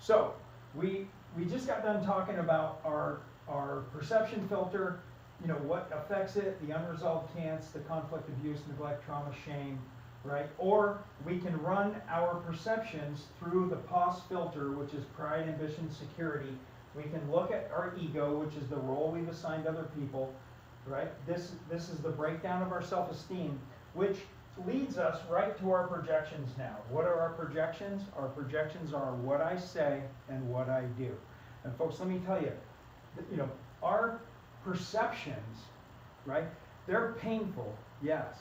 So we just got done talking about our perception filter, what affects it, the unresolved can'ts, the conflict, abuse, neglect, trauma, shame, right? Or we can run our perceptions through the POS filter, which is pride, ambition, security. We can look at our ego, which is the role we've assigned other people, right? This is the breakdown of our self-esteem, which leads us right to our projections now. What are our projections? Our projections are what I say and what I do. And folks, let me tell you, our perceptions, right? They're painful, yes,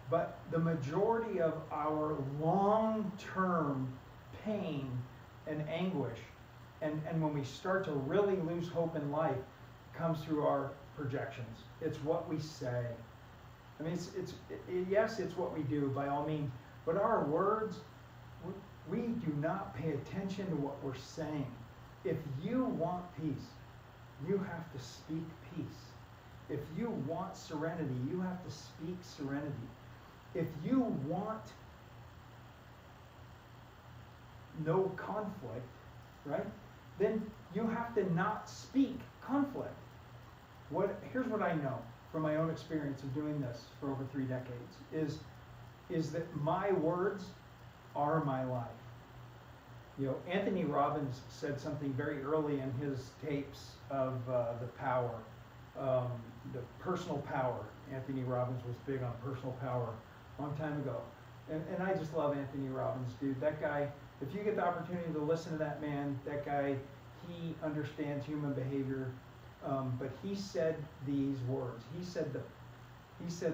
but the majority of our long-term pain and anguish, and when we start to really lose hope in life, comes through our projections. It's what we say. I mean, yes, it's what we do by all means, but our words, we do not pay attention to what we're saying. If you want peace, you have to speak peace. If you want serenity, you have to speak serenity. If you want no conflict, right, then you have to not speak conflict. Here's what I know from my own experience of doing this for over 3 decades, is that my words are my life. Anthony Robbins said something very early in his tapes of the power, the personal power. Anthony Robbins was big on personal power a long time ago. And I just love Anthony Robbins, dude. That guy, if you get the opportunity to listen to that man, that guy, he understands human behavior. But he said these words. He said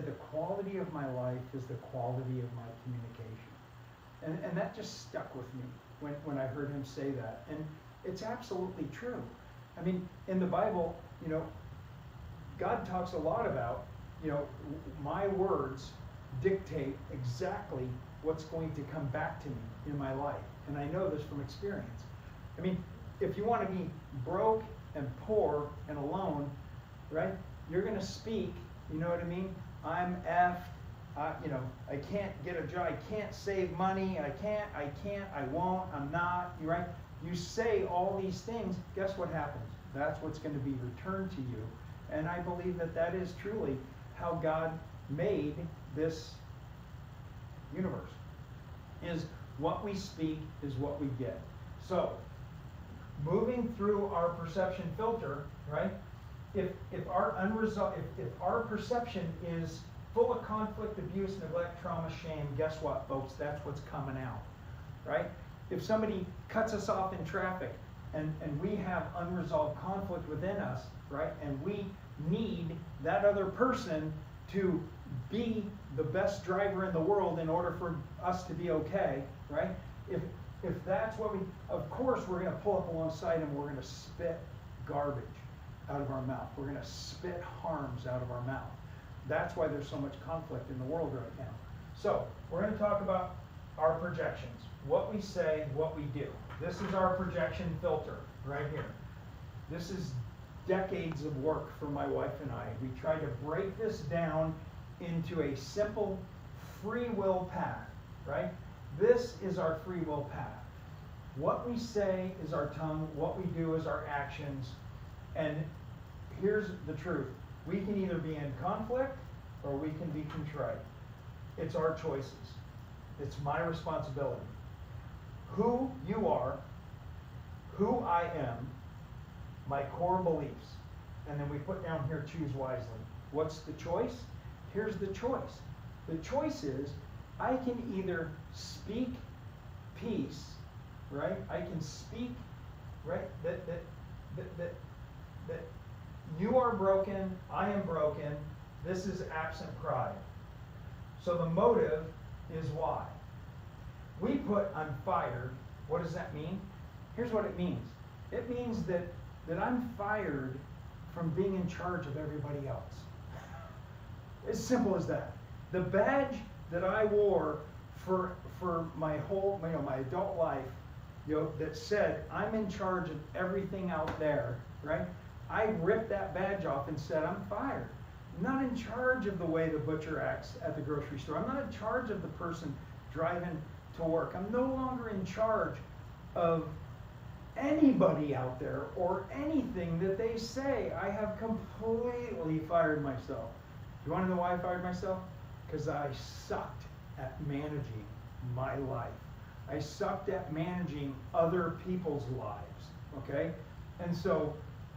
the quality of my life is the quality of my communication. And that just stuck with me when I heard him say that. And it's absolutely true. I mean, in the Bible, God talks a lot about, my words dictate exactly what's going to come back to me in my life. And I know this from experience. I mean, if you want to be broke and poor and alone, right? You're going to speak, you know what I mean? I'm effed, I can't get a job, I can't save money, I can't, I won't, I'm not, right? You say all these things, guess what happens? That's what's going to be returned to you. And I believe that is truly how God made this universe. Is what we speak is what we get. So, moving through our perception filter, right? If our perception is full of conflict, abuse, neglect, trauma, shame, guess what, folks? That's what's coming out, right? If somebody cuts us off in traffic and we have unresolved conflict within us, right? And we need that other person to be the best driver in the world in order for us to be okay, right? If that's what of course we're going to pull up alongside and we're going to spit garbage out of our mouth. We're going to spit harms out of our mouth. That's why there's so much conflict in the world right now. So we're going to talk about our projections. What we say, what we do. This is our projection filter right here. This is decades of work for my wife and I. We tried to break this down into a simple free will path, right? This is our free will path. What we say is our tongue, what we do is our actions. And here's the truth. We can either be in conflict or we can be contrite. It's our choices. It's my responsibility. Who you are, who I am, my core beliefs. And then we put down here, choose wisely. What's the choice? Here's the choice. The choice is I can either speak peace, right? I can speak, right? That you are broken, I am broken. This is absent pride. So the motive is why. We put I'm fired. What does that mean? Here's what it means. It means that I'm fired from being in charge of everybody else. As simple as that. The badge that I wore for my whole, my adult life, that said I'm in charge of everything out there, right? I ripped that badge off and said I'm fired. I'm not in charge of the way the butcher acts at the grocery store. I'm not in charge of the person driving to work. I'm no longer in charge of anybody out there or anything that they say. I have completely fired myself. You want to know why I fired myself? Because I sucked at managing my life. I sucked at managing other people's lives, okay? And so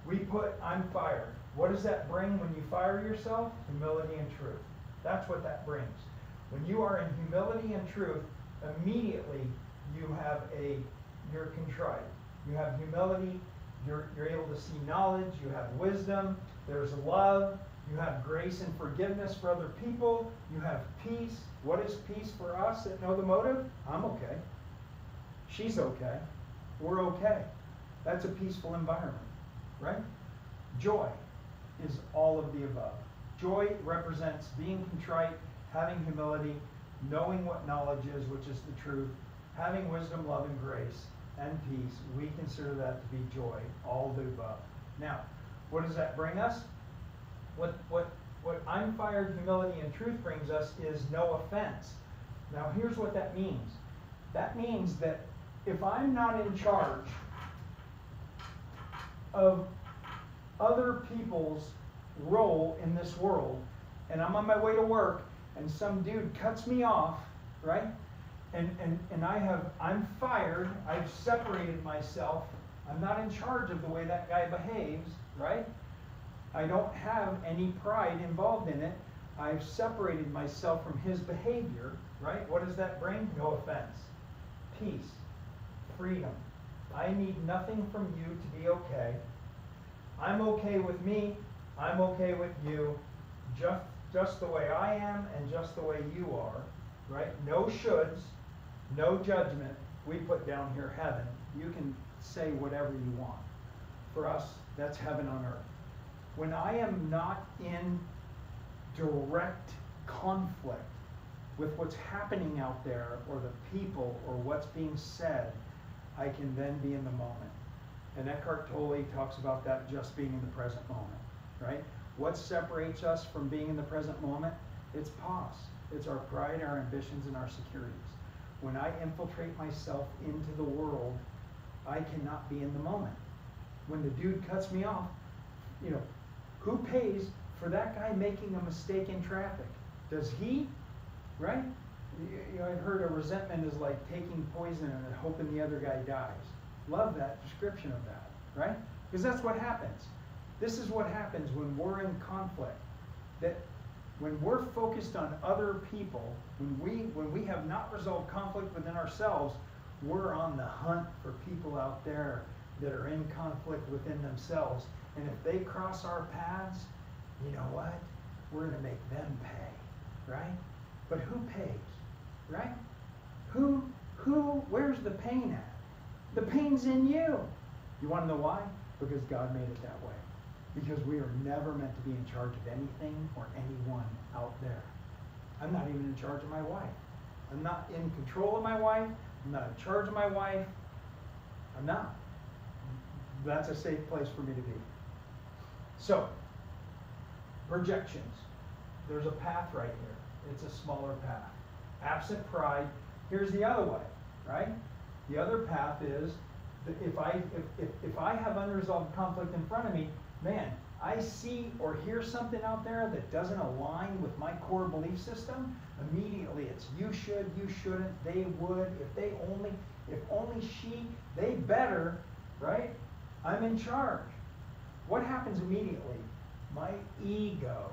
we put, I'm fired. What does that bring when you fire yourself? Humility and truth. That's what that brings. When you are in humility and truth, immediately you're contrite. You have humility, you're able to see knowledge, you have wisdom, there's love, you have grace and forgiveness for other people, you have peace. What is peace for us that know the motive? I'm okay. She's okay. We're okay. That's a peaceful environment, right? Joy is all of the above. Joy represents being contrite, having humility, knowing what knowledge is, which is the truth, having wisdom, love, and grace, and peace. We consider that to be joy, all the above. Now, what does that bring us? What I'm fired, humility, and truth brings us is no offense. Now, here's what that means. That means that if I'm not in charge of other people's role in this world, and I'm on my way to work, and some dude cuts me off, right? And I'm fired, I've separated myself, I'm not in charge of the way that guy behaves, right? I don't have any pride involved in it. I've separated myself from his behavior, right? What does that bring? No offense. Peace. Freedom. I need nothing from you to be okay. I'm okay with me. I'm okay with you. Just the way I am and just the way you are, right? No shoulds, no judgment. We put down here heaven. You can say whatever you want. For us, that's heaven on earth. When I am not in direct conflict with what's happening out there or the people or what's being said, I can then be in the moment. And Eckhart Tolle talks about that, just being in the present moment, right? What separates us from being in the present moment? It's pos. It's our pride, our ambitions, and our securities. When I infiltrate myself into the world, I cannot be in the moment. When the dude cuts me off, who pays for that guy making a mistake in traffic? Does he? Right? I've heard a resentment is like taking poison and hoping the other guy dies. Love that description of that, right? Because that's what happens. This is what happens when we're in conflict. That when we're focused on other people, when we have not resolved conflict within ourselves, we're on the hunt for people out there that are in conflict within themselves. And if they cross our paths, you know what? We're going to make them pay, right? But who pays, right? Where's the pain at? The pain's in you. You want to know why? Because God made it that way. Because we are never meant to be in charge of anything or anyone out there. I'm not even in charge of my wife. I'm not in control of my wife. I'm not in charge of my wife. I'm not. That's a safe place for me to be. So, projections. There's a path right here. It's a smaller path. Absent pride, here's the other way, right? The other path is that if I have unresolved conflict in front of me, man, I see or hear something out there that doesn't align with my core belief system, immediately it's you should, you shouldn't, they would, if only she, they better, right? I'm in charge. What happens immediately? My ego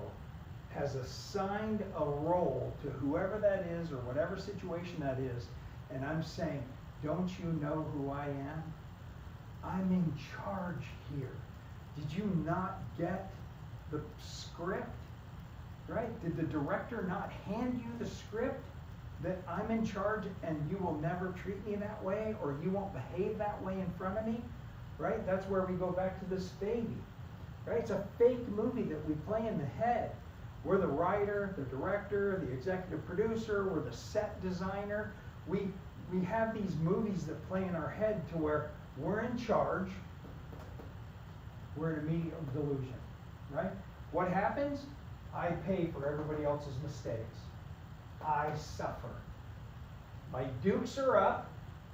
has assigned a role to whoever that is or whatever situation that is, and I'm saying, don't you know who I am? I'm in charge here. Did you not get the script? Right? Did the director not hand you the script that I'm in charge and you will never treat me that way or you won't behave that way in front of me? Right? That's where we go back to this baby. Right? It's a fake movie that we play in the head. We're the writer, the director, the executive producer, we're the set designer. We have these movies that play in our head to where we're in charge. We're in immediate delusion, right? What happens? I pay for everybody else's mistakes. I suffer. My dukes are up.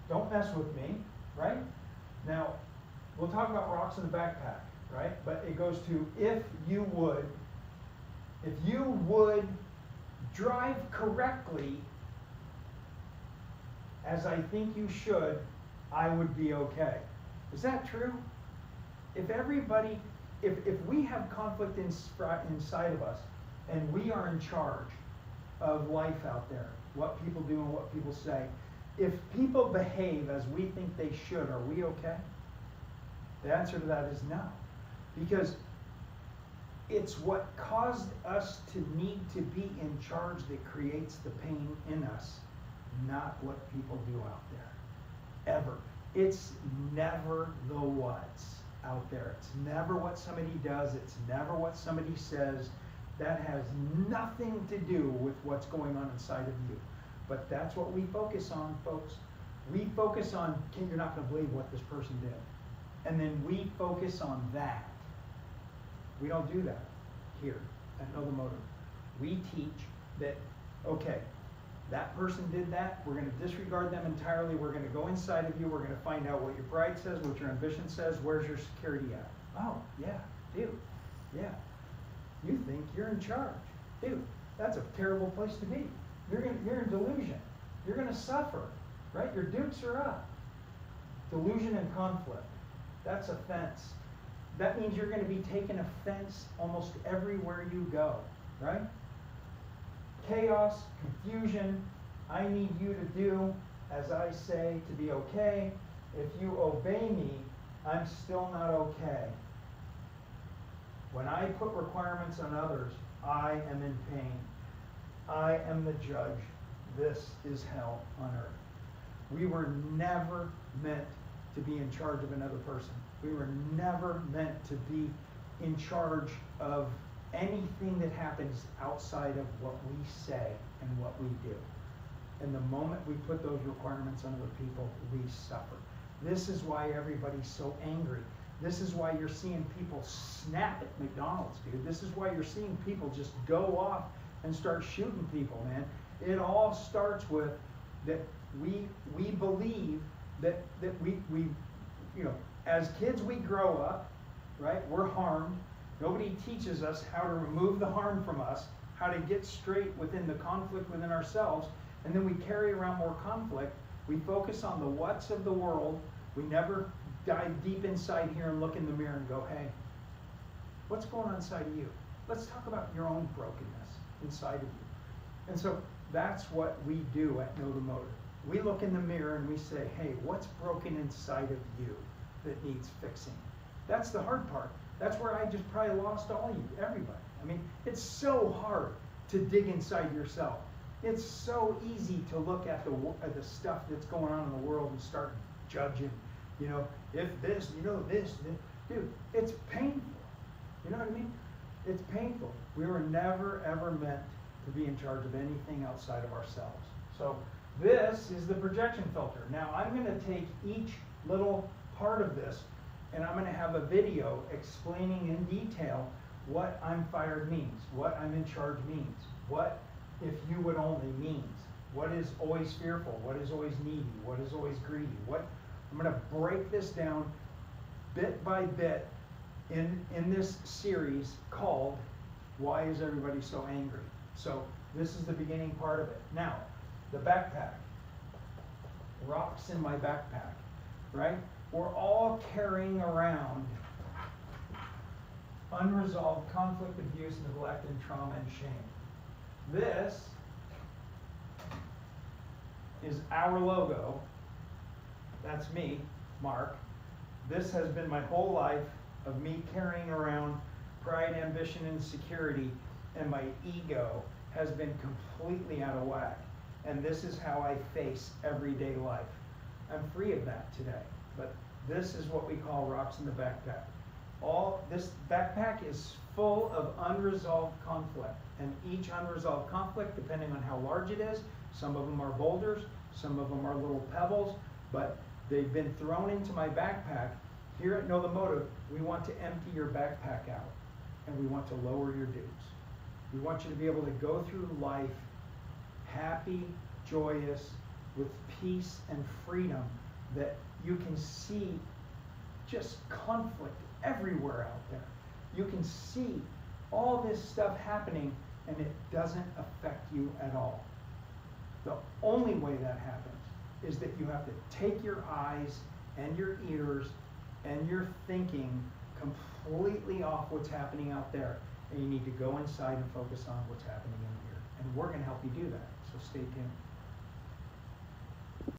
Don't mess with me, right? Now, talk about rocks in the backpack, right? But it goes to if you would drive correctly, as I think you should, I would be okay. Is that true? If we have conflict inside of us, and we are in charge of life out there, what people do and what people say, if people behave as we think they should, are we okay? The answer to that is no. Because it's what caused us to need to be in charge that creates the pain in us, not what people do out there. Ever. It's never the what's out there. It's never what somebody does. It's never what somebody says. That has nothing to do with what's going on inside of you. But that's what we focus on, folks. We focus on, you're not going to believe what this person did. And then we focus on that. We don't do that here at Know the Motive. We teach that, okay, that person did that. We're going to disregard them entirely. We're going to go inside of you. We're going to find out what your pride says, what your ambition says. Where's your security at? Oh, yeah, dude. Yeah. You think you're in charge. Dude, that's a terrible place to be. You're in delusion. You're going to suffer, right? Your dukes are up. Delusion and conflict. That's offense. That means you're going to be taking offense almost everywhere you go, right? Chaos, confusion. I need you to do as I say to be okay. If you obey me, I'm still not okay. When I put requirements on others, I am in pain. I am the judge. This is hell on earth. We were never meant to be in charge of another person. We were never meant to be in charge of anything that happens outside of what we say and what we do. And the moment we put those requirements on other people, we suffer. This is why everybody's so angry. This is why you're seeing people snap at McDonald's, dude. This is why you're seeing people just go off and start shooting people, man. It all starts with that we believe that we you know, as kids we grow up, right? We're harmed. Nobody teaches us how to remove the harm from us, how to get straight within the conflict within ourselves, and then we carry around more conflict. We focus on the what's of the world. We never dive deep inside here and look in the mirror and go, hey, what's going on inside of you? Let's talk about your own brokenness inside of you. And so that's what we do at Know the Motive. We look in the mirror and we say, hey, what's broken inside of you that needs fixing? That's the hard part. That's where I just probably lost all you, everybody. I mean, it's so hard to dig inside yourself. It's so easy to look at the stuff that's going on in the world and start judging. You know, if this, you know, this. Dude, it's painful. You know what I mean? It's painful. We were never, ever meant to be in charge of anything outside of ourselves. So this is the projection filter. Now I'm going to take each little part of this and I'm going to have a video explaining in detail what I'm fired means, what I'm in charge means, what if you would only means, what is always fearful, what is always needy, what is always greedy. I'm going to break this down bit by bit in this series called Why is Everybody So Angry? So this is the beginning part of it. Now, the backpack. Rocks in my backpack, right? We're all carrying around unresolved conflict, abuse, neglect, and trauma and shame. This is our logo. That's me, Mark. This has been my whole life of me carrying around pride, ambition, and insecurity, and my ego has been completely out of whack. And this is how I face everyday life. I'm free of that today, but this is what we call rocks in the backpack. This backpack is full of unresolved conflict, and each unresolved conflict, depending on how large it is, some of them are boulders, some of them are little pebbles, but they've been thrown into my backpack. Here at Know the Motive, we want to empty your backpack out, and we want to lower your dues. We want you to be able to go through life happy, joyous, with peace and freedom, that you can see just conflict everywhere out there. You can see all this stuff happening and it doesn't affect you at all. The only way that happens is that you have to take your eyes and your ears and your thinking completely off what's happening out there, and you need to go inside and focus on what's happening in here. And we're going to help you do that, so stay tuned.